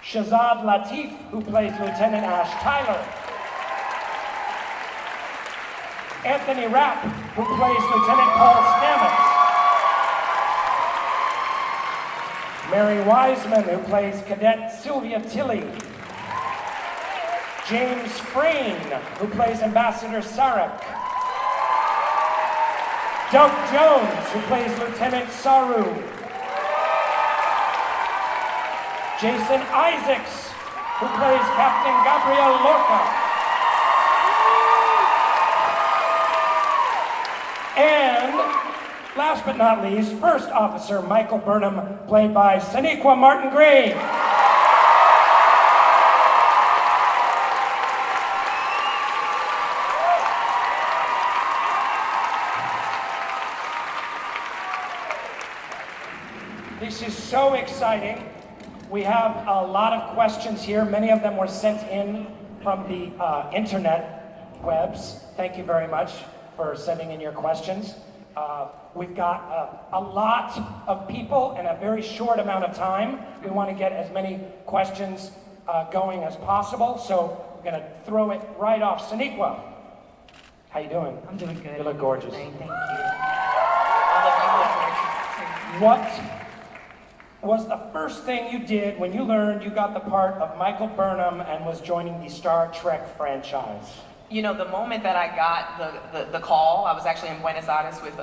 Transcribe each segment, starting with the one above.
Shazad Latif, who plays Lieutenant Ash Tyler. Anthony Rapp, who plays Lieutenant Paul Stamets. Mary Wiseman, who plays Cadet Sylvia Tilley. James Frain, who plays Ambassador Sarek. Doug Jones, who plays Lieutenant Saru. Jason Isaacs, who plays Captain Gabriel Lorca. And last but not least, First Officer Michael Burnham, played by Sonequa Martin Gray. This is so exciting. We have a lot of questions here. Many of them were sent in from the internet webs. Thank you very much for sending in your questions. We've got a lot of people in a very short amount of time. We want to get as many questions going as possible, so we're going to throw it right off. Sonequa, how you doing? I'm doing good. You look gorgeous. Thank you. All of you look gorgeous too. What was the first thing you did when you learned you got the part of Michael Burnham and was joining the Star Trek franchise? You know, the moment that I got the call, I was actually in Buenos Aires with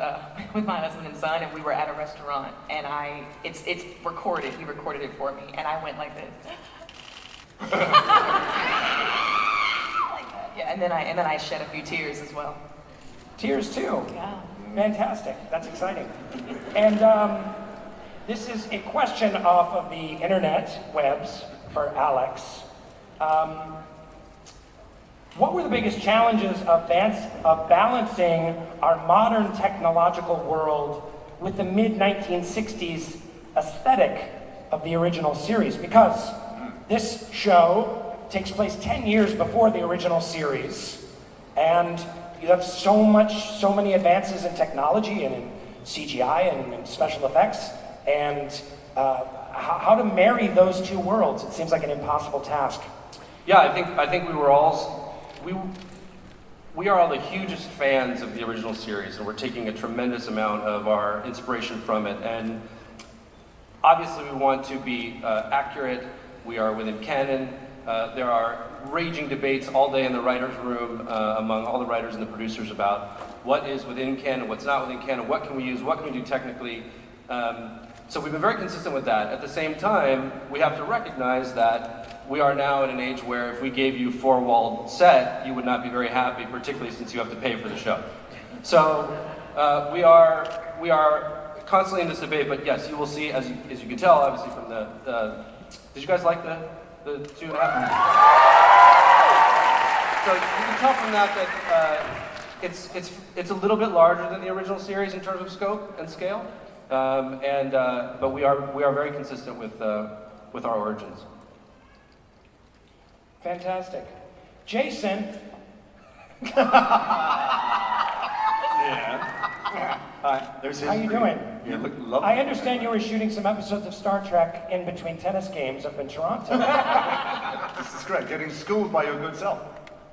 my husband and son, and we were at a restaurant, and it's recorded. He recorded it for me, and I went like this. Like that. Yeah, and then I shed a few tears as well. Tears too. Yeah. Fantastic. That's exciting. And this is a question off of the internet webs for Alex. What were the biggest challenges of balancing our modern technological world with the mid-1960s aesthetic of the original series? Because this show takes place 10 years before the original series, and you have so many advances in technology and in CGI and in special effects, and how to marry those two worlds, it seems like an impossible task. Yeah, I think we are all the hugest fans of the original series, and we're taking a tremendous amount of our inspiration from it. And obviously, we want to be accurate. We are within canon. There are raging debates all day in the writers' room among all the writers and the producers about what is within canon, what's not within canon, what can we use, what can we do technically. So we've been very consistent with that. At the same time, we have to recognize that we are now in an age where if we gave you four-walled set, you would not be very happy, particularly since you have to pay for the show. So we are constantly in this debate, but yes, you will see, as you can tell, obviously from the did you guys like the 2.5 minutes? So you can tell from that it's a little bit larger than the original series in terms of scope and scale, but we are very consistent with our origins. Fantastic. Jason. Yeah. Hi. How you doing? You look lovely. I understand you were shooting some episodes of Star Trek in between tennis games up in Toronto. This is great. Getting schooled by your good self.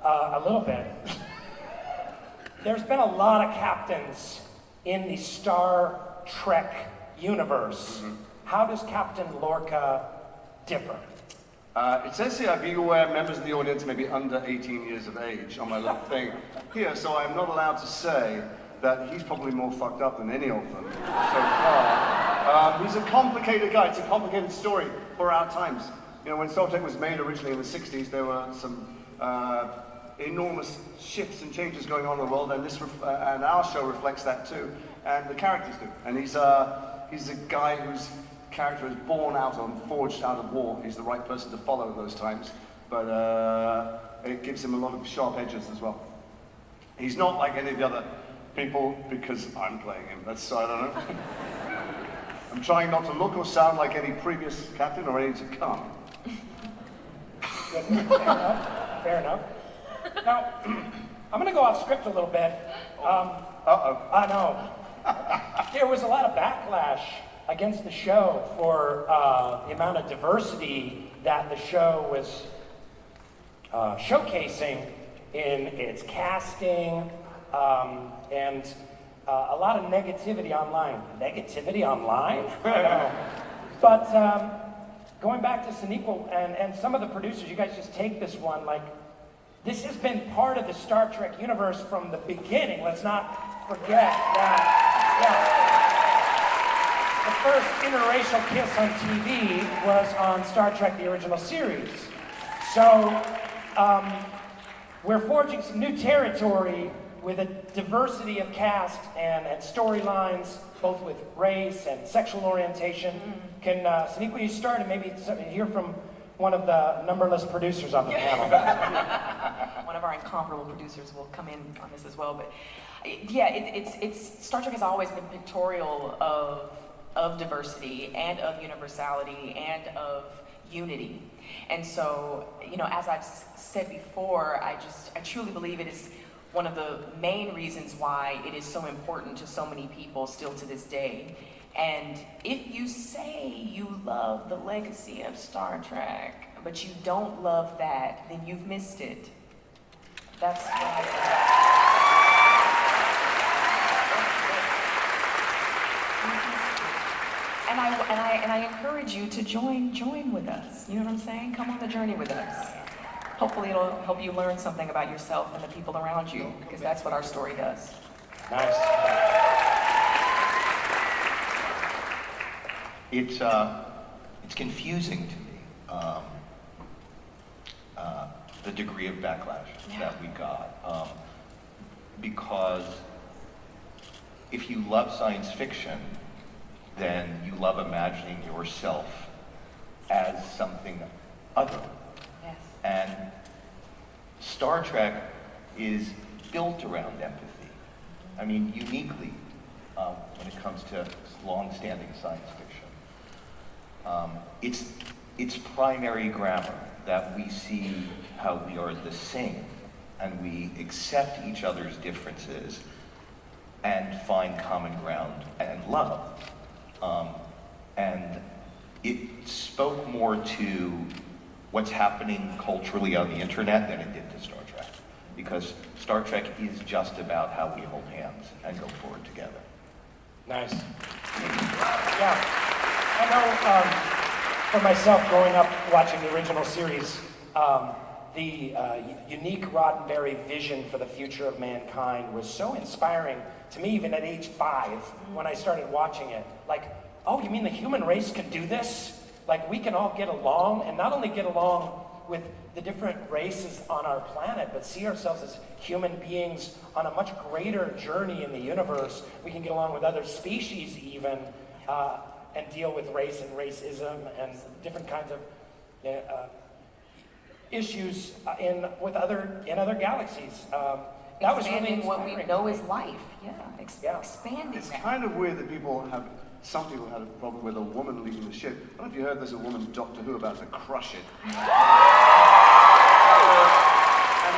A little bit. There's been a lot of captains in the Star Trek universe. Mm-hmm. How does Captain Lorca differ? It says here, be aware members of the audience may be under 18 years of age on my little thing here, so I'm not allowed to say that he's probably more fucked up than any of them so far. He's a complicated guy. It's a complicated story for our times. You know, when Star Trek was made originally in the 60s, there were some enormous shifts and changes going on in the world, and and our show reflects that too, and the characters do. And he's a guy whose character is born out of and forged out of war. He's the right person to follow in those times, but it gives him a lot of sharp edges as well. He's not like any of the other people because I'm playing him. That's, I don't know. I'm trying not to look or sound like any previous captain or any to come. Fair enough. Now, I'm going to go off script a little bit. Uh-oh. I know. There was a lot of backlash against the show for the amount of diversity that the show was showcasing in its casting and a lot of negativity online. Negativity online? But going back to Sonequa and some of the producers, you guys just take this one like, this has been part of the Star Trek universe from the beginning. Let's not forget that. Yeah. The first interracial kiss on TV was on Star Trek, the original series. So we're forging some new territory with a diversity of cast and storylines, both with race and sexual orientation. Can Sonequa, you start and maybe hear from one of the numberless producers on the panel. One of our incomparable producers will come in on this as well. But yeah, it's Star Trek has always been pictorial of diversity and of universality and of unity. And so, you know, as I've said before, I truly believe it is one of the main reasons why it is so important to so many people still to this day. And if you say you love the legacy of Star Trek, but you don't love that, then you've missed it. That's what I think. And I encourage you to join with us. You know what I'm saying? Come on the journey with us. Hopefully it'll help you learn something about yourself and the people around you, because that's what our story does. Nice. It's confusing to me, the degree of backlash that we got, because if you love science fiction, then you love imagining yourself as something other. Yes. And Star Trek is built around empathy. I mean, uniquely, when it comes to long-standing science fiction. It's primary grammar that we see how we are the same and we accept each other's differences and find common ground and love. And it spoke more to what's happening culturally on the internet than it did to Star Trek. Because Star Trek is just about how we hold hands and go forward together. Nice. Yeah. I know for myself, growing up watching the original series, the unique Roddenberry vision for the future of mankind was so inspiring to me, even at age 5, when I started watching it. Like, oh, you mean the human race can do this? Like, we can all get along, and not only get along with the different races on our planet, but see ourselves as human beings on a much greater journey in the universe. We can get along with other species even, and deal with race and racism and different kinds of issues in other galaxies. That was really Expanding what inspiring. we know is life. Yeah, expanding It's that. kind of weird that some people had a problem with a woman leading the ship. I don't know if you heard there's a woman in Doctor Who about to crush it. And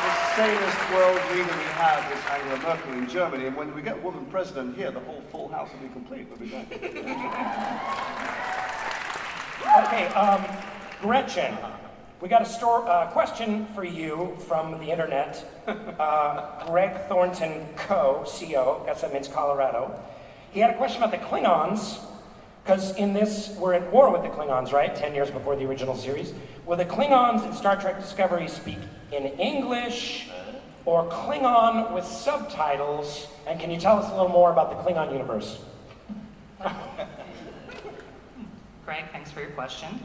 the sanest world leader we have is Angela Merkel in Germany, and when we get a woman president here, the whole full house will be complete. We'll be back. Okay, Gretchen, we got a question for you from the internet. Greg Thornton Co, guess that means Colorado. He had a question about the Klingons, because in this, we're at war with the Klingons, right? 10 years before the original series. Will the Klingons in Star Trek Discovery speak in English or Klingon with subtitles? And can you tell us a little more about the Klingon universe? Greg, thanks for your question.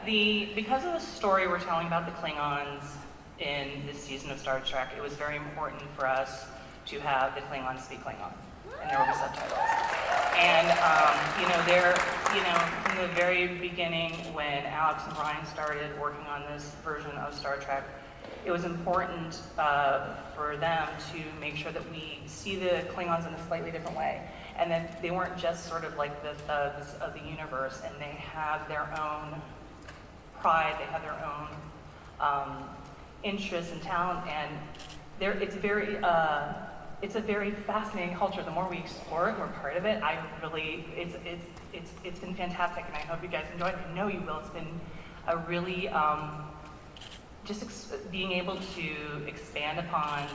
Because of the story we're telling about the Klingons in this season of Star Trek, it was very important for us to have the Klingons speak Klingon, and there will be subtitles. And from the very beginning, when Alex and Rainn started working on this version of Star Trek, it was important for them to make sure that we see the Klingons in a slightly different way. And that they weren't just sort of like the thugs of the universe, and they have their own pride, they have their own interests and talent, and it's very it's a very fascinating culture. The more we explore it, we're part of it. It's been fantastic, and I hope you guys enjoy it. I know you will. It's been a really being able to expand upon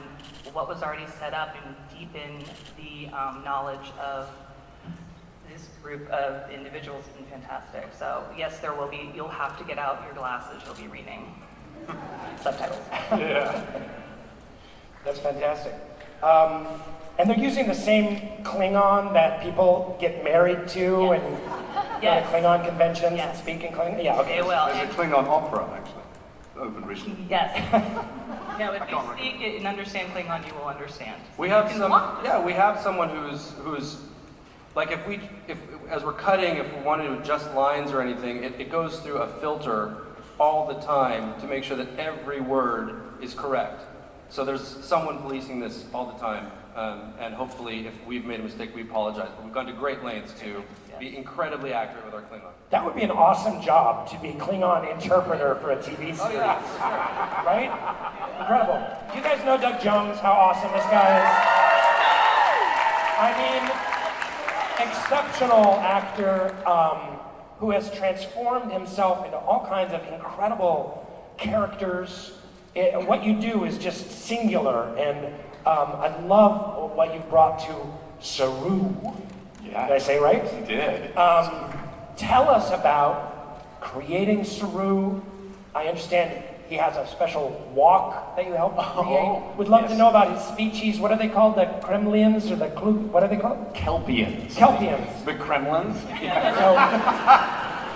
what was already set up and deepen the knowledge of this group of individuals has been fantastic. So yes, there will be. You'll have to get out your glasses. You'll be reading subtitles. Yeah, that's fantastic. And they're using the same Klingon that people get married to and go to Klingon conventions and speak in Klingon? Yeah, okay. They will. There's a Klingon opera, actually, opened recently. Yes. No, if you speak it and understand Klingon, you will understand. We have we have someone who's like if as we're cutting, if we want to adjust lines or anything, it goes through a filter all the time to make sure that every word is correct. So there's someone policing this all the time, and hopefully if we've made a mistake, we apologize, but we've gone to great lengths to be incredibly accurate with our Klingon. That would be an awesome job, to be Klingon interpreter for a TV series. Oh, yeah. Right? Incredible. Do you guys know Doug Jones, how awesome this guy is? I mean, exceptional actor who has transformed himself into all kinds of incredible characters. What you do is just singular, and I love what you've brought to Saru. Yeah. Did I say right? You did. Tell us about creating Saru. I understand he has a special walk that you helped create. Would love to know about his species. What are they called? The Kremlians or the what are they called? Kelpians. Kelpians. The Kremlins. So,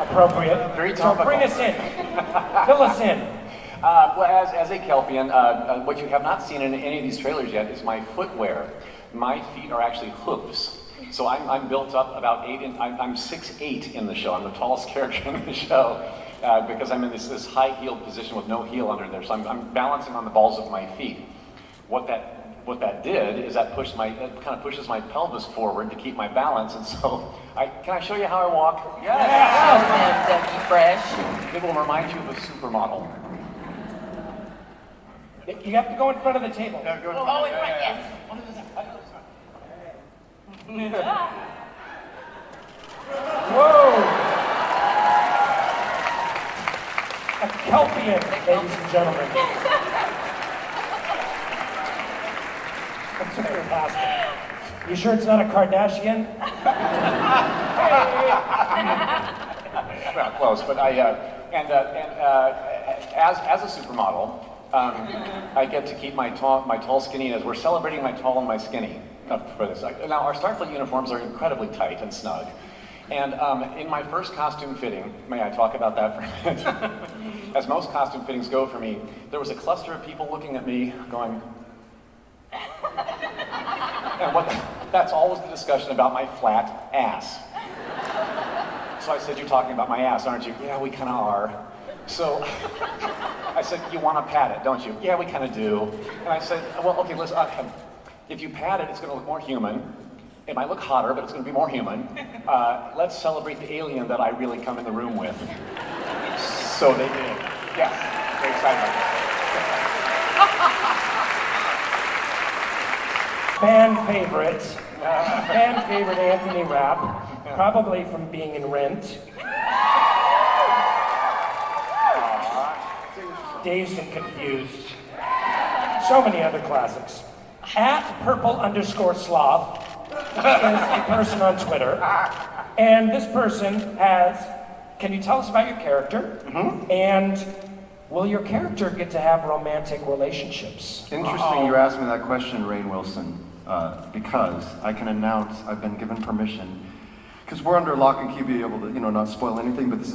appropriate. Very topical. So bring us in. Fill us in. Well, as a Kelpian, what you have not seen in any of these trailers yet is my footwear. My feet are actually hoofs. So I'm built up about 8 inches. I'm 6'8" in the show. I'm the tallest character in the show because I'm in this high-heeled position with no heel under there. So I'm balancing on the balls of my feet. What that did is that kind of pushes my pelvis forward to keep my balance. And so, can I show you how I walk? Yes. Dougie Fresh. It will remind you of a supermodel. You have to go in front of the table. Oh, in front, yes. Whoa! A Kelpian, ladies and gentlemen. That's fantastic. You sure it's not a Kardashian? Well, close, but as a supermodel, I get to keep my tall skinniness. We're celebrating my tall and my skinny for this. Now, our Starfleet uniforms are incredibly tight and snug. And in my first costume fitting, may I talk about that for a minute? As most costume fittings go for me, there was a cluster of people looking at me going, and that's always the discussion about my flat ass. So I said, you're talking about my ass, aren't you? Yeah, we kind of are. So I said, you want to pat it, don't you? Yeah, we kind of do. And I said, well, okay, listen, if you pat it, it's going to look more human. It might look hotter, but it's going to be more human. Let's celebrate the alien that I really come in the room with. So they did. Yes, very excited about that. Fan favorite Anthony Rapp, probably from being in Rent. Dazed and Confused. So many other classics. At @purple_sloth is a person on Twitter. And this person can you tell us about your character? Mm-hmm. And will your character get to have romantic relationships? Interesting you asked me that question, Rainn Wilson, because I can announce I've been given permission. Because we're under lock and key, be able to, not spoil anything, but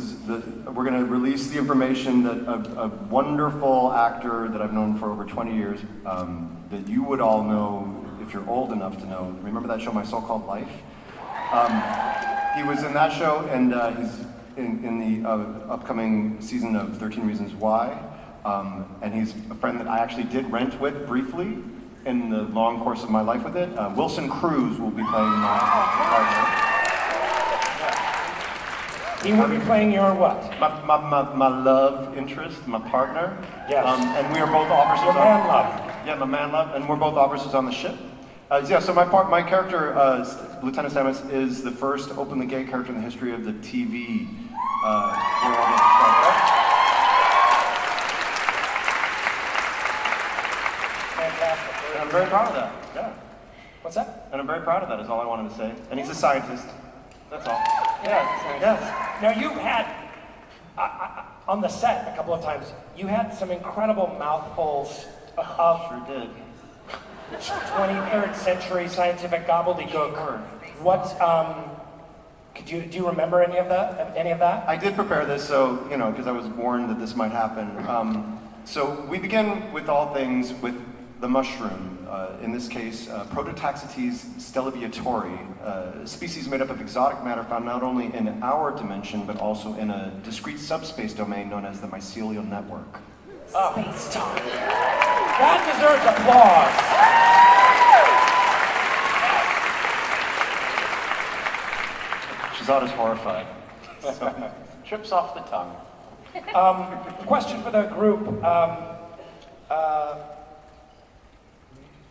we're going to release the information that a wonderful actor that I've known for over 20 years, that you would all know if you're old enough to know. Remember that show, My So-Called Life? He was in that show, and he's in the upcoming season of 13 Reasons Why. And he's a friend that I actually did Rent with briefly in the long course of my life with it. Wilson Cruz will be playing my partner. He will be playing your what? My love interest, my partner. Yes. And we are both officers. Your man love. Yeah, my man love, and we're both officers on the ship. Yeah, so my character, Lieutenant Samus, is the first openly gay character in the history of the TV world of Star Trek. Fantastic. And I'm very proud of that. Yeah. What's that? And I'm very proud of that, is all I wanted to say. And he's a scientist. That's all. Yeah. Yes. Now you've had, on the set a couple of times, you had some incredible mouthfuls of Sure did. 23rd century scientific gobbledygook. What, do you remember any of that? I did prepare this, so, because I was warned that this might happen. So we begin with all things with the mushroom. In this case, Prototaxites stellaviatori, a species made up of exotic matter found not only in our dimension, but also in a discrete subspace domain known as the mycelial network. Space time. That deserves applause. Shazad is horrified. Trips off the tongue. Question for the group.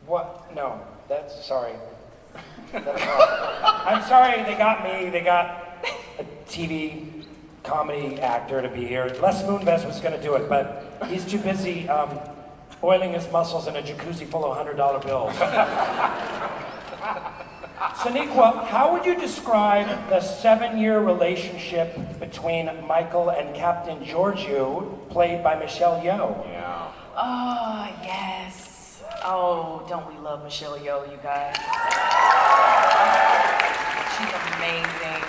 What? No, sorry. That's not. I'm sorry, they got me. They got a TV comedy actor to be here. Les Moonves was going to do it, but he's too busy oiling his muscles in a jacuzzi full of $100 bills. Sonequa, how would you describe the 7-year relationship between Michael and Captain Georgiou, played by Michelle Yeoh? Yeah. Oh, yes. Oh, don't we love Michelle Yeoh, you guys? She's amazing.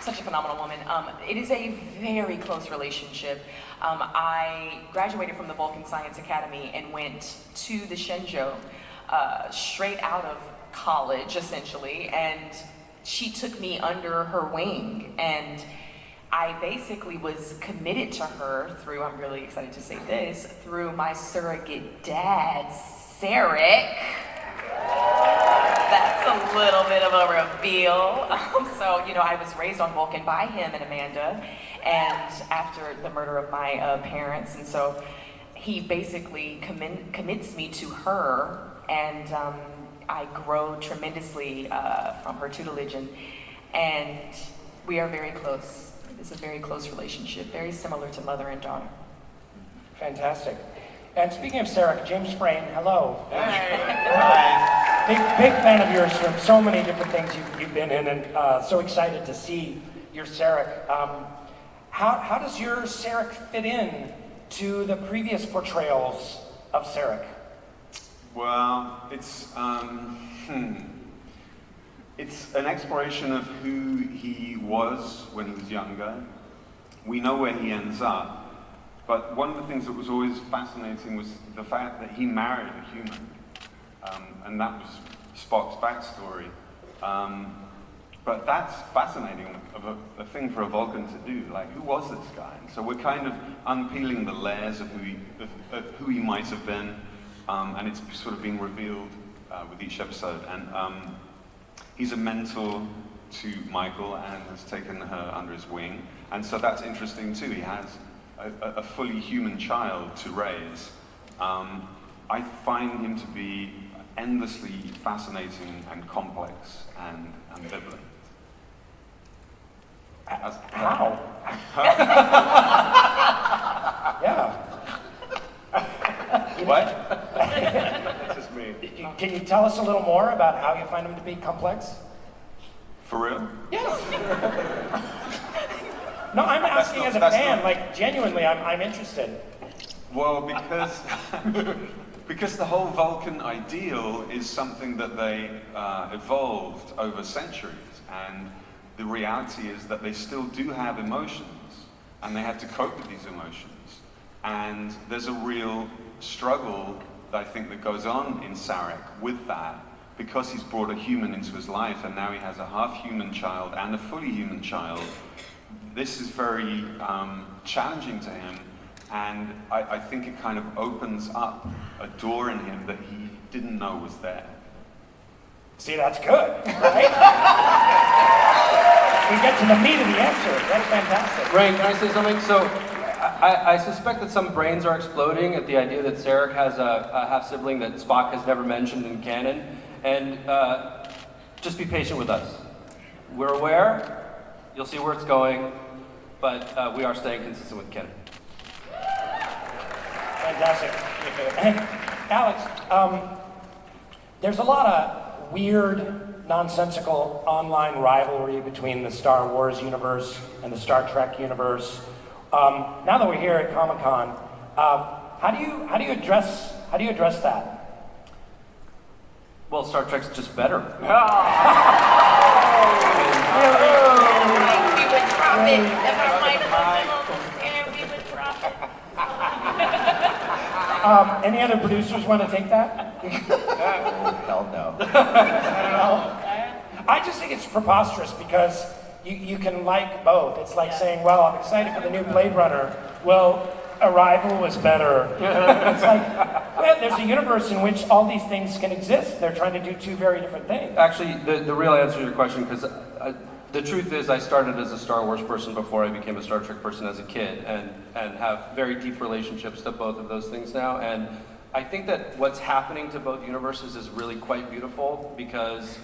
Such a phenomenal woman. It is a very close relationship. I graduated from the Vulcan Science Academy and went to the Shenzhou straight out of college, essentially, and she took me under her wing, and I basically was committed to her through, I'm really excited to say this, through my surrogate dad, Sarek. That's a little bit of a reveal. So, I was raised on Vulcan by him and Amanda, and after the murder of my parents, and so he basically commits me to her, and I grow tremendously from her tutelage, and we are very close. It's a very close relationship, very similar to mother and daughter. Fantastic. And speaking of Sarek, James Frain, hello. Hi. Big fan of yours from so many different things you've been in, and so excited to see your Sarek. How does your Sarek fit in to the previous portrayals of Sarek? Well, it's an exploration of who he was when he was younger. We know where he ends up, but one of the things that was always fascinating was the fact that he married a human, and that was Spock's backstory. But that's fascinating, of a thing for a Vulcan to do. Like, who was this guy? And so we're kind of unpeeling the layers of who he might have been. And it's sort of being revealed with each episode. And he's a mentor to Michael and has taken her under his wing. And so that's interesting too. He has a fully human child to raise. I find him to be endlessly fascinating and complex and ambivalent. How? Yeah. What? That's just me. Can you tell us a little more about how you find him to be complex? For real? Yes. No, I'm asking as a fan, like genuinely, I'm interested. Well, because the whole Vulcan ideal is something that they evolved over centuries, and the reality is that they still do have emotions, and they have to cope with these emotions. And there's a real struggle, I think, that goes on in Sarek with that, because he's brought a human into his life, and now he has a half-human child and a fully human child. This is very challenging to him, and I think it kind of opens up a door in him that he didn't know was there. See, that's good, right? We get to the meat of the answer. That's fantastic. Rainn, can I say something? So, I suspect that some brains are exploding at the idea that Sarek has a half-sibling that Spock has never mentioned in canon. And just be patient with us. We're aware, you'll see where it's going, but we are staying consistent with canon. Fantastic. And Alex, there's a lot of weird, nonsensical online rivalry between the Star Wars universe and the Star Trek universe. Now that we're here at Comic-Con, how do you address that? Well, Star Trek's just better. We would drop it. If our mic wasn't almost there, we would drop it. Any other producers want to take that? Hell no. I don't know. I just think it's preposterous because you can like both. It's like saying, well, I'm excited for the new Blade Runner. Well, Arrival was better. It's like, well, there's a universe in which all these things can exist. They're trying to do two very different things. Actually, the real answer to your question, because the truth is I started as a Star Wars person before I became a Star Trek person as a kid, and have very deep relationships to both of those things now. And I think that what's happening to both universes is really quite beautiful, because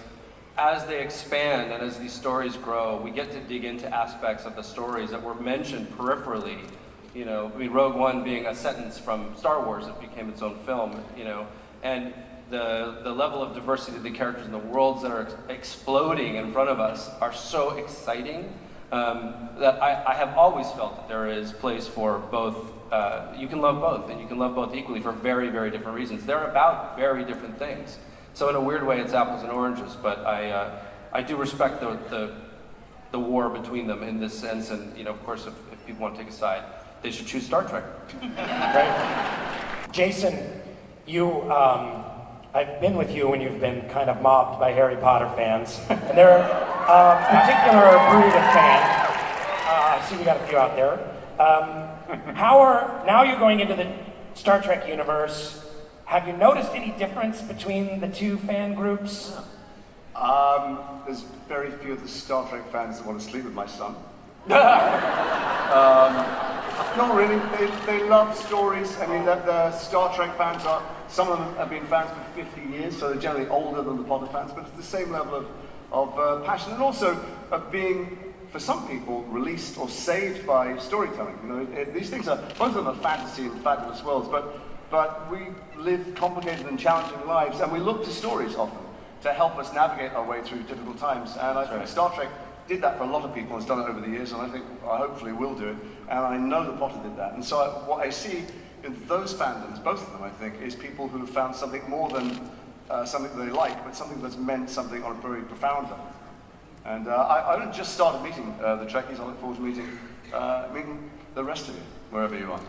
as they expand and as these stories grow, we get to dig into aspects of the stories that were mentioned peripherally. You know, I mean, Rogue One being a sentence from Star Wars, it became its own film, you know, and the level of diversity of the characters and the worlds that are exploding in front of us are so exciting that I have always felt that there is place for both. You can love both, and you can love both equally for very, very different reasons. They're about very different things. So in a weird way, it's apples and oranges, but I do respect the war between them in this sense, and, you know, of course, if people want to take a side, they should choose Star Trek. Right? Jason, I've been with you when you've been kind of mobbed by Harry Potter fans, and they're a particular breed of fan. I see we got a few out there. Now you're going into the Star Trek universe. Have you noticed any difference between the two fan groups? There's very few of the Star Trek fans that want to sleep with my son. Not really. They love stories. I mean, the Star Trek fans some of them have been fans for 50 years, so they're generally older than the Potter fans, but it's the same level of passion, and also of being, for some people, released or saved by storytelling. You know, these things are, both of them are fantasy and fabulous worlds, but we live complicated and challenging lives, and we look to stories often to help us navigate our way through difficult times. And I think Star Trek did that for a lot of people and has done it over the years, and I hopefully will do it. And I know that Potter did that. And so what I see in those fandoms, both of them, I think, is people who have found something more than something they like, but something that's meant something on a very profound level. And I just started meeting the Trekkies. I look forward to meeting the rest of you, wherever you are.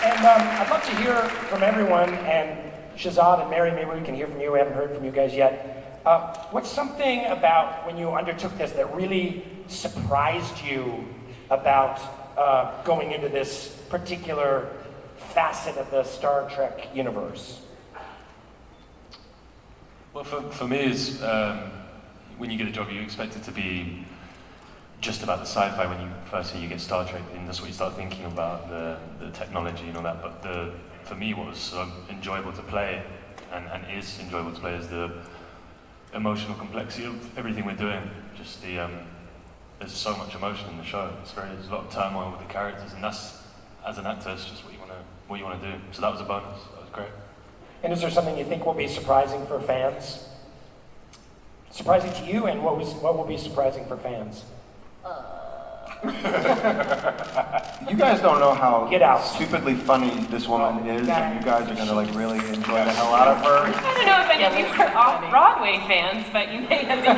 And I'd love to hear from everyone, and Shazad and Mary, maybe we can hear from you. We haven't heard from you guys yet. What's something about when you undertook this that really surprised you about going into this particular facet of the Star Trek universe? Well, for me, is when you get a job, you expect it to be just about the sci-fi. When you first hear you get Star Trek, and that's what you start thinking about, the technology and all that. But for me, what was so enjoyable to play, and is enjoyable to play, is the emotional complexity of everything we're doing. Just there's so much emotion in the show. There's a lot of turmoil with the characters, and that's, as an actor, it's just what you want to do. So that was a bonus. That was great. And is there something you think will be surprising for fans? Surprising to you, and what will be surprising for fans? You guys don't know how Get out. stupidly funny this woman is, and you guys are gonna like really enjoy the hell out of her. I don't know if any of you are off-Broadway fans, but you may have been.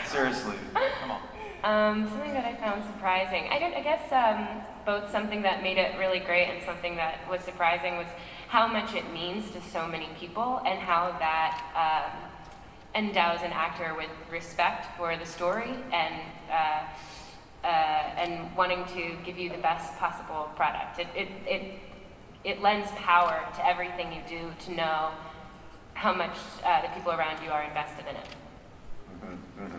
Seriously, come on. Something that I found surprising. I guess both something that made it really great and something that was surprising was how much it means to so many people, and how that endows an actor with respect for the story and wanting to give you the best possible product. It lends power to everything you do to know how much the people around you are invested in it.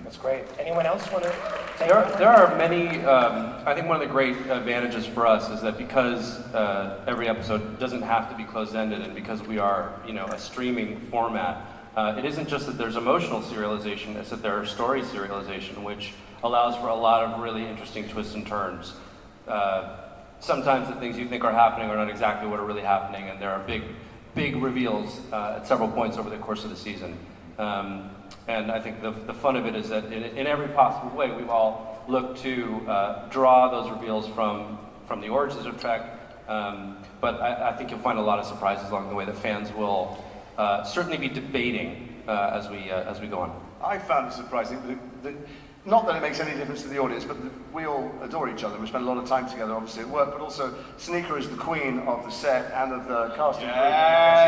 That's great. Anyone else want to There are many, I think one of the great advantages for us is that because every episode doesn't have to be closed-ended, and because we are, a streaming format, it isn't just that there's emotional serialization, it's that there are story serialization, which allows for a lot of really interesting twists and turns. Sometimes the things you think are happening are not exactly what are really happening, and there are big reveals at several points over the course of the season. And I think the fun of it is that in every possible way, we've all looked to draw those reveals from the origins of Trek. But I think you'll find a lot of surprises along the way that fans will certainly be debating as we go on. I found it surprising that not that it makes any difference to the audience, but we all adore each other. We spend a lot of time together, obviously, at work, but also Sonequa is the queen of the set and of the casting crew.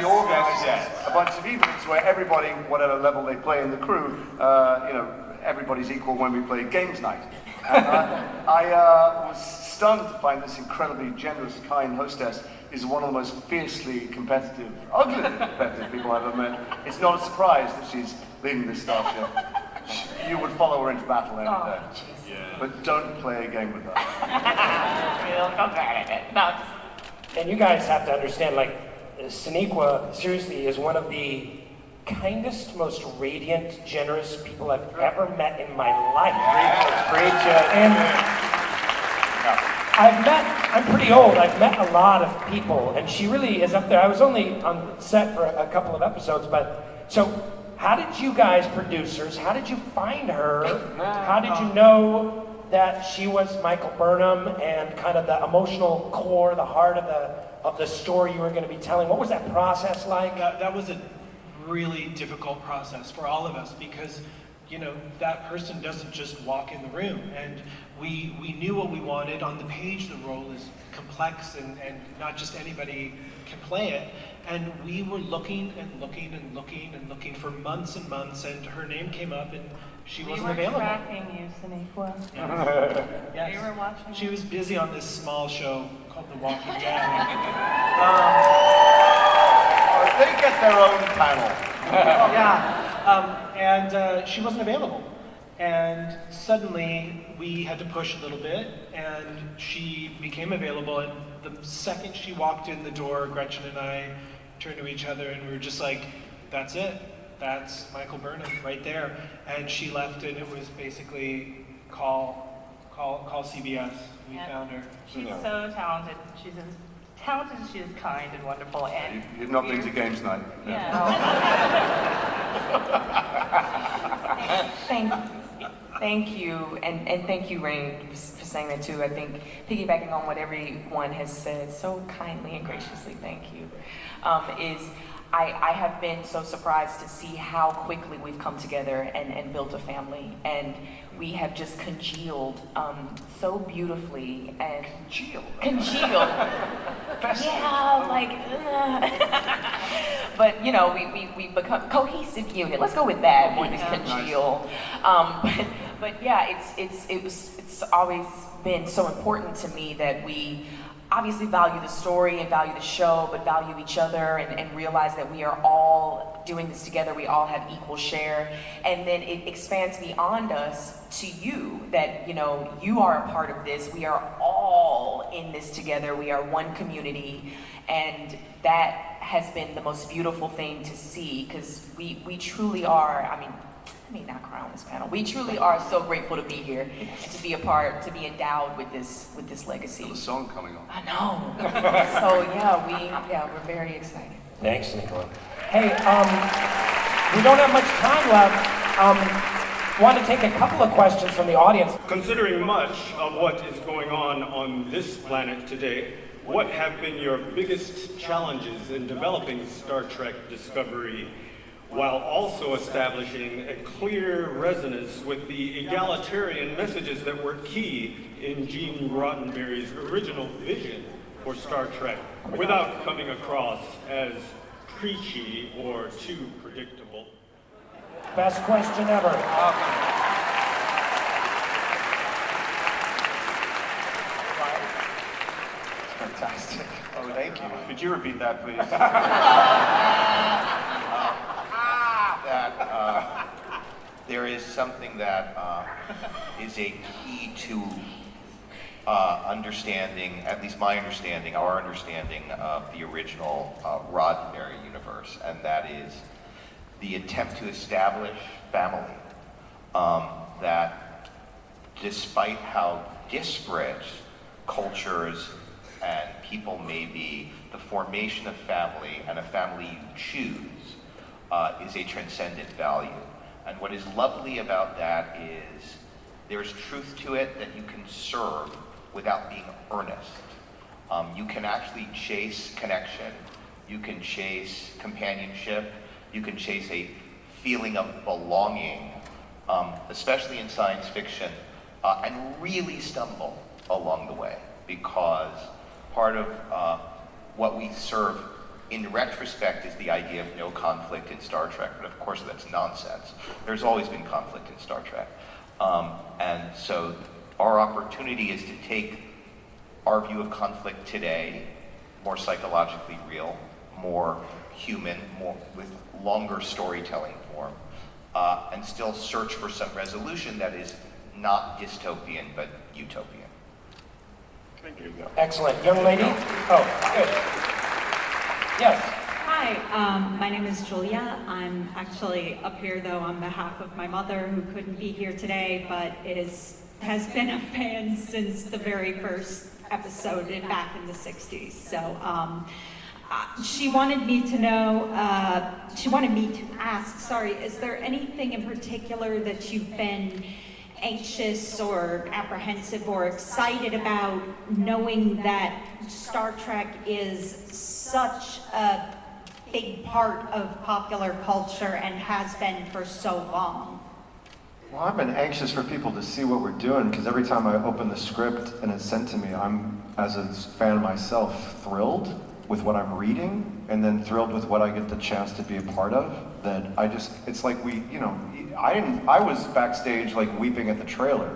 She organizes a bunch of evenings where everybody, whatever level they play in the crew, everybody's equal when we play games night. And I was stunned to find this incredibly generous, kind hostess is one of the most fiercely competitive, ugly competitive people I've ever met. It's not a surprise that she's leading this starship. You would follow her into battle any day. But don't play a game with her. And you guys have to understand, Sonequa, seriously, is one of the kindest, most radiant, generous people I've ever met in my life. And I'm pretty old, I've met a lot of people, and she really is up there. I was only on set for a couple of episodes, so how did you guys, producers, how did you find her? How did you know that she was Michael Burnham and kind of the emotional core, the heart of the story you were going to be telling? What was that process like? That was a really difficult process for all of us because, that person doesn't just walk in the room. And we knew what we wanted. On the page, the role is complex and not just anybody can play it. And we were looking for months and months, and her name came up, and she wasn't available. We were tracking you, Sonequa. Yes. We were watching. She was busy on this small show called The Walking Dead. They get their own panel. And she wasn't available. And suddenly we had to push a little bit, and she became available. And the second she walked in the door, Gretchen and I turned to each other, and we were just like, "That's it. That's Michael Burnham right there." And she left, and it was basically call CBS. We found her. She's so talented. She's as talented as she is kind and wonderful. And You've not been to games night. Thank you, and thank you, Rainn, for saying that too. I think piggybacking on what everyone has said so kindly and graciously, thank you, is I have been so surprised to see how quickly we've come together and built a family, and we have just congealed so beautifully and congealed. But we become cohesive unit. Let's go with that more than congeal. But yeah, it's always been so important to me that we obviously value the story and value the show, but value each other and realize that we are all doing this together. We all have equal share. And then it expands beyond us to you, that, you are a part of this. We are all in this together. We are one community. And that has been the most beautiful thing to see, because we truly are, let me not cry on this panel. We truly are so grateful to be here and to be a part, to be endowed with this legacy. There's a song coming on. I know. So we're very excited. Thanks, Nicola. Hey, we don't have much time left. Want to take a couple of questions from the audience. Considering much of what is going on this planet today, what have been your biggest challenges in developing Star Trek Discovery, while also establishing a clear resonance with the egalitarian messages that were key in Gene Roddenberry's original vision for Star Trek, without coming across as preachy or too predictable? Best question ever. Fantastic. Oh, thank you. Could you repeat that, please? There is something that is a key to understanding, at least my understanding, our understanding of the original Roddenberry universe, and that is the attempt to establish family. That despite how disparate cultures and people may be, the formation of family and a family you choose is a transcendent value. And what is lovely about that is there's truth to it that you can serve without being earnest. You can actually chase connection, you can chase companionship, you can chase a feeling of belonging, especially in science fiction, and really stumble along the way, because part of what we serve in retrospect is the idea of no conflict in Star Trek, but of course that's nonsense. There's always been conflict in Star Trek. And so our opportunity is to take our view of conflict today, more psychologically real, more human, more with longer storytelling form, and still search for some resolution that is not dystopian, but utopian. Thank you. Excellent. Young lady? Oh, good. Yes. Hi, my name is Julia. I'm actually up here, though, on behalf of my mother, who couldn't be here today, but has been a fan since the very first episode back in the 60s. So she wanted me to know, she wanted me to ask, is there anything in particular that you've been anxious or apprehensive or excited about, knowing that Star Trek is such a big part of popular culture and has been for so long? Well, I've been anxious for people to see what we're doing, because every time I open the script and it's sent to me, I'm, as a fan myself, thrilled with what I'm reading, and then thrilled with what I get the chance to be a part of. That it's like we, I was backstage like weeping at the trailer.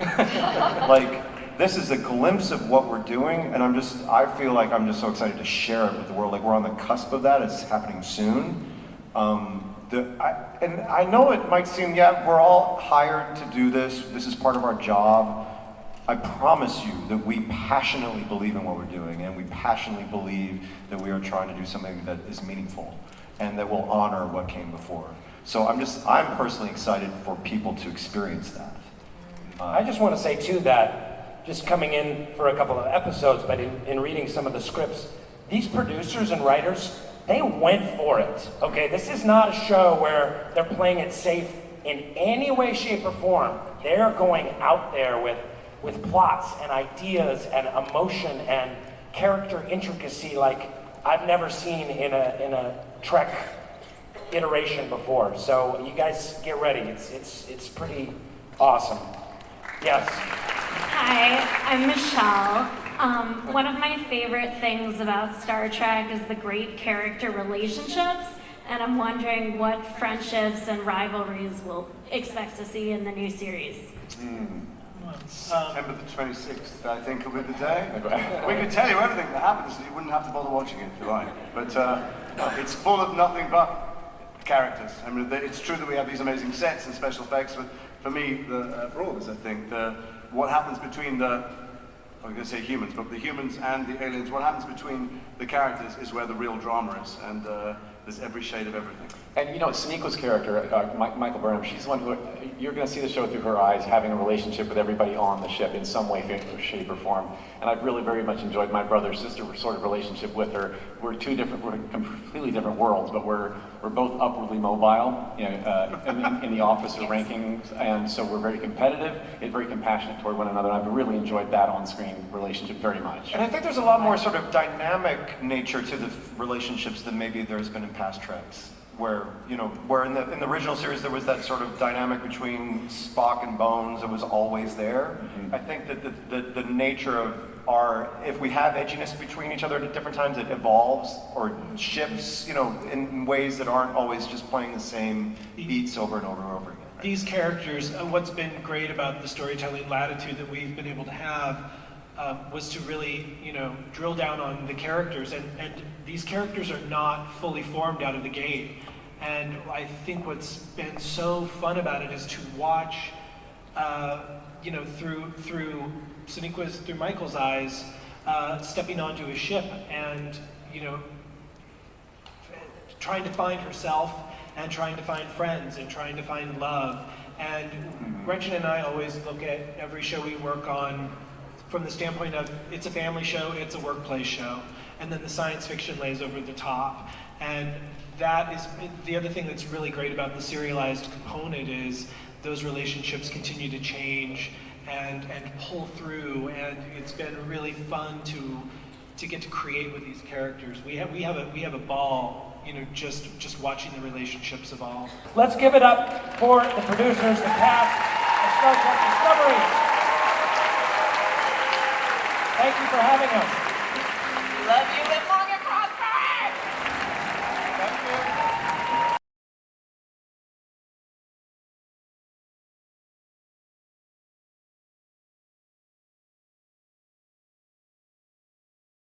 Like, this is a glimpse of what we're doing, and I feel like I'm just so excited to share it with the world. Like, we're on the cusp of that, it's happening soon. And I know it might seem, we're all hired to do this is part of our job. I promise you that we passionately believe in what we're doing, and we passionately believe that we are trying to do something that is meaningful and that will honor what came before. So I'm personally excited for people to experience that. I just want to say too that, just coming in for a couple of episodes, but in reading some of the scripts, these producers and writers, they went for it, okay? This is not a show where they're playing it safe in any way, shape, or form. They're going out there with plots and ideas and emotion and character intricacy like I've never seen in a Trek iteration before. So you guys get ready. It's pretty awesome. Yes. Hi, I'm Michelle. One of my favorite things about Star Trek is the great character relationships, and I'm wondering what friendships and rivalries we'll expect to see in the new series. September the 26th, I think, will be the day. We could tell you everything that happens, so you wouldn't have to bother watching it if you like. But it's full of nothing but characters. I mean, it's true that we have these amazing sets and special effects, but for me, for all of us, I think, what happens between I'm going to say humans, but the humans and the aliens, what happens between the characters is where the real drama is, and there's every shade of everything. And Sonequa's character, Michael Burnham, she's the one who, you're going to see the show through her eyes, having a relationship with everybody on the ship in some way, shape, or form. And I've really very much enjoyed my brother-sister sort of relationship with her. We're completely different worlds, but we're both upwardly mobile in the officer rankings, and so we're very competitive and very compassionate toward one another. I've really enjoyed that on-screen relationship very much. And I think there's a lot more sort of dynamic nature to the relationships than maybe there's been in past Treks. Where in the original series there was that sort of dynamic between Spock and Bones that was always there. Mm-hmm. I think that the nature of if we have edginess between each other at different times, it evolves or shifts, in ways that aren't always just playing the same beats over and over and over again. These characters, what's been great about the storytelling latitude that we've been able to have was to really, drill down on the characters, and these characters are not fully formed out of the gate. And I think what's been so fun about it is to watch through Sonequa's, through Michael's eyes, stepping onto a ship and, trying to find herself and trying to find friends and trying to find love. And Gretchen and I always look at every show we work on from the standpoint of it's a family show, it's a workplace show, and then the science fiction lays over the top. And that is the other thing that's really great about the serialized component is those relationships continue to change and pull through, and it's been really fun to get to create with these characters. We have a ball, just watching the relationships evolve. Let's give it up for the producers, the cast of Star Trek Discovery. Thank you for having us.